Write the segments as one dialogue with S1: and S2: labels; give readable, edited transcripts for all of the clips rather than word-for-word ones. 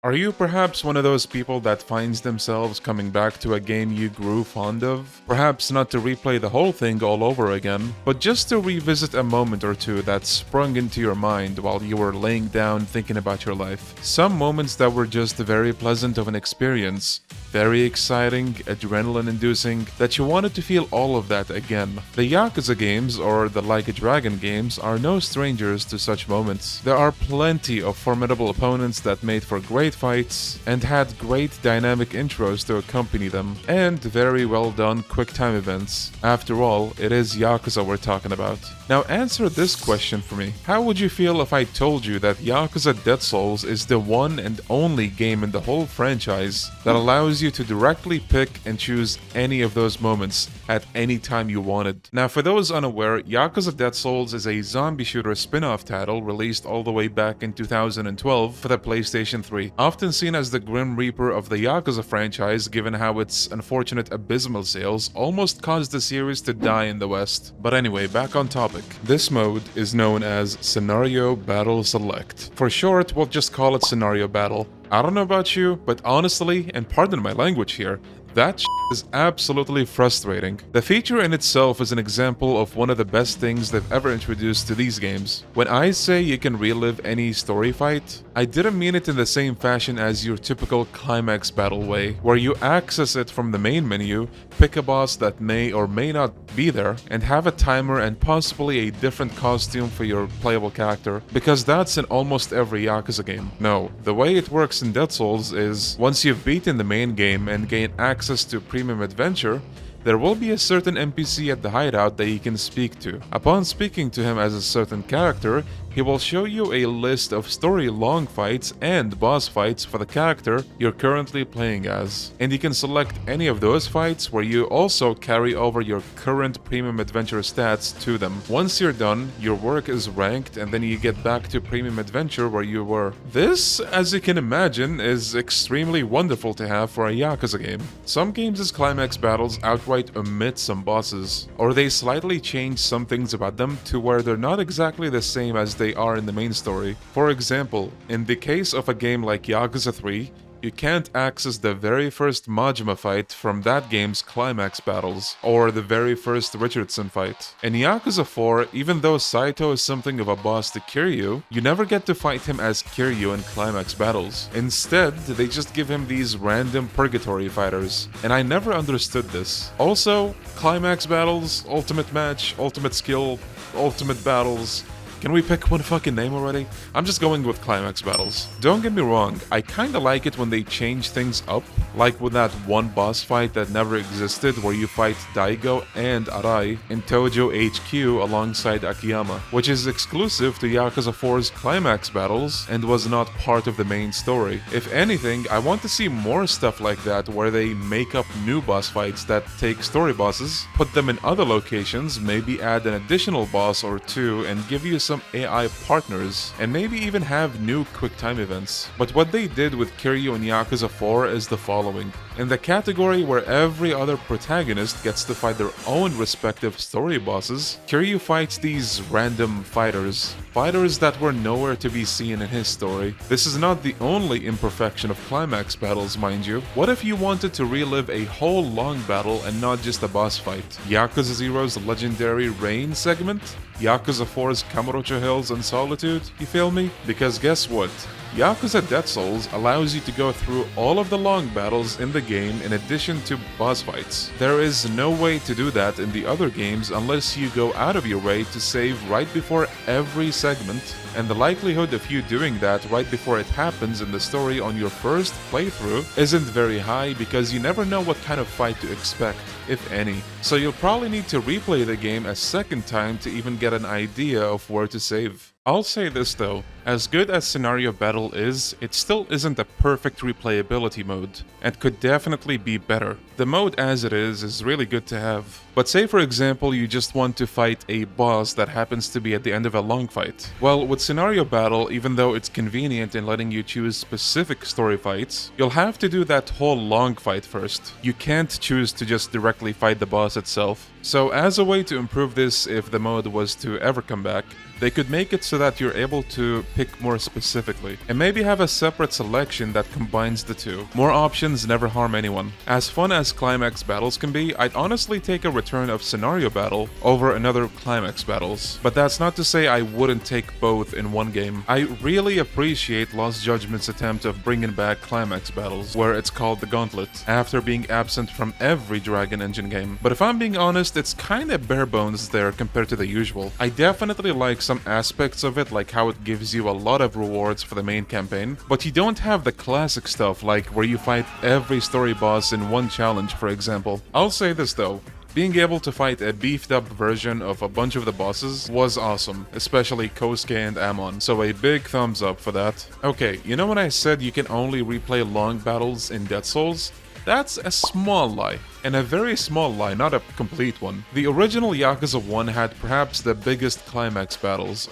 S1: Are you perhaps one of those people that finds themselves coming back to a game you grew fond of? Perhaps not to replay the whole thing all over again, but just to revisit a moment or two that sprung into your mind while you were laying down thinking about your life. Some moments that were just very pleasant of an experience, very exciting, adrenaline-inducing, that you wanted to feel all of that again. The Yakuza games, or the Like a Dragon games, are no strangers to such moments. There are plenty of formidable opponents that made for great fights and had great dynamic intros to accompany them, and very well done quick time events. After all, it is Yakuza we're talking about. Now answer this question for me. How would you feel if I told you that Yakuza Dead Souls is the one and only game in the whole franchise that allows you to directly pick and choose any of those moments at any time you wanted? Now for those unaware, Yakuza Dead Souls is a zombie shooter spin-off title released all the way back in 2012 for the PlayStation 3. Often seen as the Grim Reaper of the Yakuza franchise given how its unfortunate abysmal sales almost caused the series to die in the West. But anyway, back on topic. This mode is known as Scenario Battle Select. For short, we'll just call it Scenario Battle. I don't know about you, but honestly, and pardon my language here, that is absolutely frustrating. The feature in itself is an example of one of the best things they've ever introduced to these games. When I say you can relive any story fight, I didn't mean it in the same fashion as your typical climax battle way, where you access it from the main menu, pick a boss that may or may not be there, and have a timer and possibly a different costume for your playable character, because that's in almost every Yakuza game. No, the way it works in Dead Souls is, once you've beaten the main game and gain access to Premium Adventure, there will be a certain NPC at the hideout that you can speak to. Upon speaking to him as a certain character, he will show you a list of story-long fights and boss fights for the character you're currently playing as. And you can select any of those fights where you also carry over your current Premium Adventure stats to them. Once you're done, your work is ranked and then you get back to Premium Adventure where you were. This, as you can imagine, is extremely wonderful to have for a Yakuza game. Some games' climax battles outright omit some bosses, or they slightly change some things about them to where they're not exactly the same as they are in the main story. For example, in the case of a game like Yakuza 3, you can't access the very first Majima fight from that game's climax battles, or the very first Richardson fight. In Yakuza 4, even though Saito is something of a boss to Kiryu, you never get to fight him as Kiryu in climax battles. Instead, they just give him these random purgatory fighters, and I never understood this. Also, climax battles, ultimate match, ultimate skill, ultimate battles. Can we pick one fucking name already? I'm just going with climax battles. Don't get me wrong, I kinda like it when they change things up, like with that one boss fight that never existed where you fight Daigo and Arai in Tojo HQ alongside Akiyama, which is exclusive to Yakuza 4's climax battles and was not part of the main story. If anything, I want to see more stuff like that where they make up new boss fights that take story bosses, put them in other locations, maybe add an additional boss or two and give you some AI partners, and maybe even have new quick time events. But what they did with Kiryu in Yakuza 4 is the following. In the category where every other protagonist gets to fight their own respective story bosses, Kiryu fights these random fighters that were nowhere to be seen in his story. This is not the only imperfection of climax battles, mind you. What if you wanted to relive a whole long battle and not just a boss fight? Yakuza 0's legendary Rain segment? Yakuza 4's Kamurocho Hills and Solitude, you feel me? Because guess what? Yakuza Dead Souls allows you to go through all of the long battles in the game in addition to boss fights. There is no way to do that in the other games unless you go out of your way to save right before every segment, and the likelihood of you doing that right before it happens in the story on your first playthrough isn't very high because you never know what kind of fight to expect, if any. So you'll probably need to replay the game a second time to even get an idea of where to save. I'll say this though, as good as Scenario Battle is, it still isn't a perfect replayability mode, and could definitely be better. The mode as it is really good to have. But say for example you just want to fight a boss that happens to be at the end of a long fight. Well, with Scenario Battle, even though it's convenient in letting you choose specific story fights, you'll have to do that whole long fight first. You can't choose to just directly fight the boss itself. So as a way to improve this if the mode was to ever come back, they could make it so that you're able to pick more specifically, and maybe have a separate selection that combines the two. More options never harm anyone. As fun as climax battles can be, I'd honestly take a return of scenario battle over another climax battles. But that's not to say I wouldn't take both in one game. I really appreciate Lost Judgment's attempt of bringing back climax battles, where it's called the Gauntlet, after being absent from every Dragon Engine game. But if I'm being honest, it's kinda bare bones there compared to the usual. I definitely like some aspects of it, like how it gives you a lot of rewards for the main campaign, but you don't have the classic stuff like where you fight every story boss in one challenge, for example. I'll say this though, being able to fight a beefed up version of a bunch of the bosses was awesome, especially Kosuke and Amon, so a big thumbs up for that. Okay, you know when I said you can only replay long battles in Dead Souls? That's a small lie, and a very small lie, not a complete one. The original Yakuza 1 had perhaps the biggest climax battles,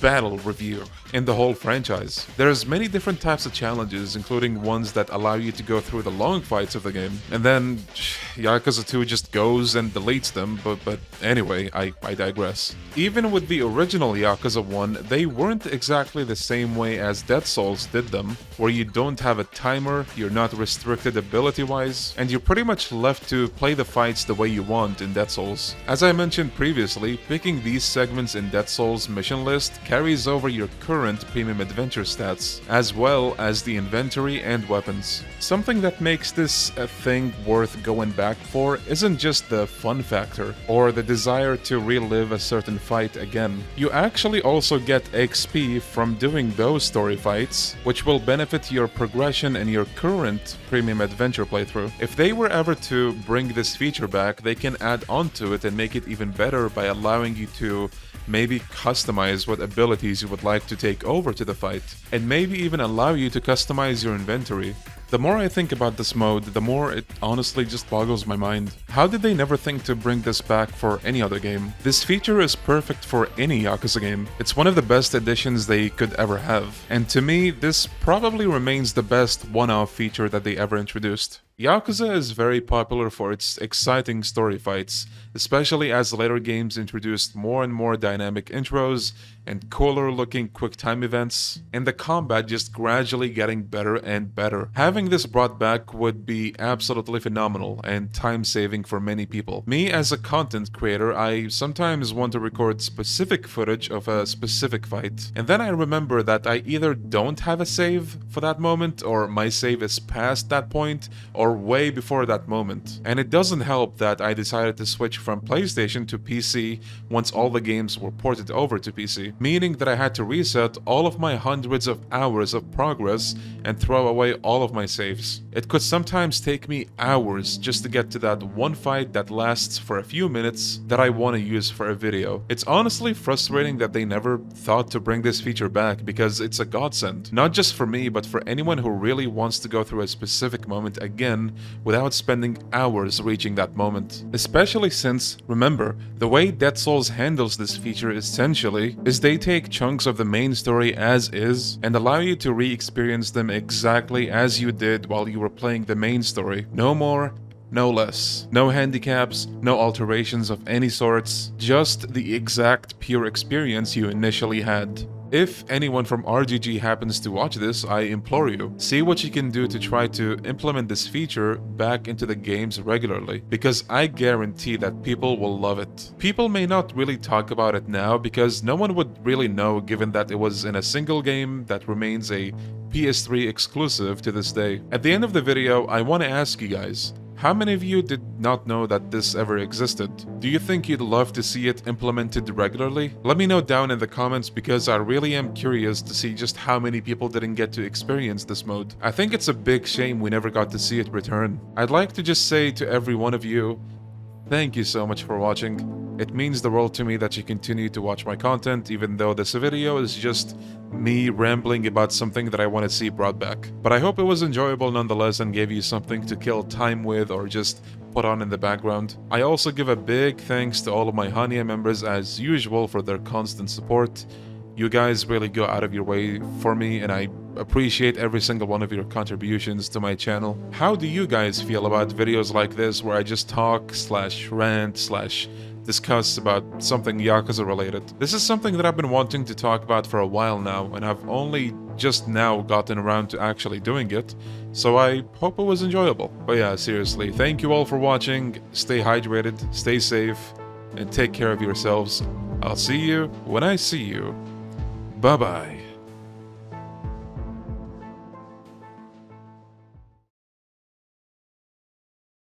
S1: battle review in the whole franchise. There's many different types of challenges, including ones that allow you to go through the long fights of the game, and then Yakuza 2 just goes and deletes them, but anyway, I digress. Even with the original Yakuza 1, they weren't exactly the same way as Dead Souls did them, where you don't have a timer, you're not restricted ability-wise, and you're pretty much left to play the fights the way you want in Dead Souls. As I mentioned previously, picking these segments in Dead Souls mission list carries over your current premium adventure stats, as well as the inventory and weapons. Something that makes this a thing worth going back for isn't just the fun factor, or the desire to relive a certain fight again. You actually also get XP from doing those story fights, which will benefit your progression in your current premium adventure playthrough. If they were ever to bring this feature back, they can add onto it and make it even better by allowing you to maybe customize what abilities you would like to take over to the fight, and maybe even allow you to customize your inventory. The more I think about this mode, the more it honestly just boggles my mind. How did they never think to bring this back for any other game? This feature is perfect for any Yakuza game. It's one of the best additions they could ever have, and to me, this probably remains the best one-off feature that they ever introduced. Yakuza is very popular for its exciting story fights, especially as later games introduced more and more dynamic intros and cooler looking quick time events, and the combat just gradually getting better and better. Having this brought back would be absolutely phenomenal and time saving for many people. Me as a content creator, I sometimes want to record specific footage of a specific fight, and then I remember that I either don't have a save for that moment, or my save is past that point, or way before that moment. And it doesn't help that I decided to switch from PlayStation to PC once all the games were ported over to PC, meaning that I had to reset all of my hundreds of hours of progress and throw away all of my saves. It could sometimes take me hours just to get to that one fight that lasts for a few minutes that I want to use for a video. It's honestly frustrating that they never thought to bring this feature back, because it's a godsend, not just for me but for anyone who really wants to go through a specific moment again without spending hours reaching that moment. Especially since, remember, the way Dead Souls handles this feature essentially is they take chunks of the main story as is and allow you to re-experience them exactly as you did while you were playing the main story. No more, no less. No handicaps, no alterations of any sorts, just the exact pure experience you initially had. If anyone from RGG happens to watch this, I implore you, see what you can do to try to implement this feature back into the games regularly, because I guarantee that people will love it. People may not really talk about it now because no one would really know, given that it was in a single game that remains a PS3 exclusive to this day. At the end of the video, I want to ask you guys, how many of you did not know that this ever existed? Do you think you'd love to see it implemented regularly? Let me know down in the comments, because I really am curious to see just how many people didn't get to experience this mode. I think it's a big shame we never got to see it return. I'd like to just say to every one of you, thank you so much for watching. It means the world to me that you continue to watch my content, even though this video is just me rambling about something that I want to see brought back. But I hope it was enjoyable nonetheless and gave you something to kill time with or just put on in the background. I also give a big thanks to all of my Hannya members as usual for their constant support. You guys really go out of your way for me, and I appreciate every single one of your contributions to my channel. How do you guys feel about videos like this where I just talk / rant / discuss about something Yakuza related? This is something that I've been wanting to talk about for a while now, and I've only just now gotten around to actually doing it, so I hope it was enjoyable. But yeah, seriously, thank you all for watching, stay hydrated, stay safe, and take care of yourselves. I'll see you when I see you. Bye-bye.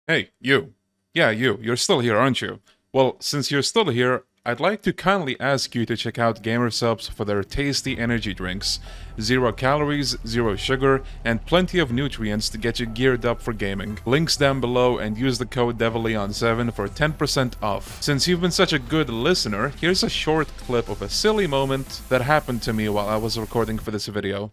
S1: Hey, you. Yeah, you. You're still here, aren't you? Well, since you're still here, I'd like to kindly ask you to check out GamerSupps for their tasty energy drinks. 0 calories, 0 sugar, and plenty of nutrients to get you geared up for gaming. Links down below, and use the code DEVILEON7 for 10% off. Since you've been such a good listener, here's a short clip of a silly moment that happened to me while I was recording for this video.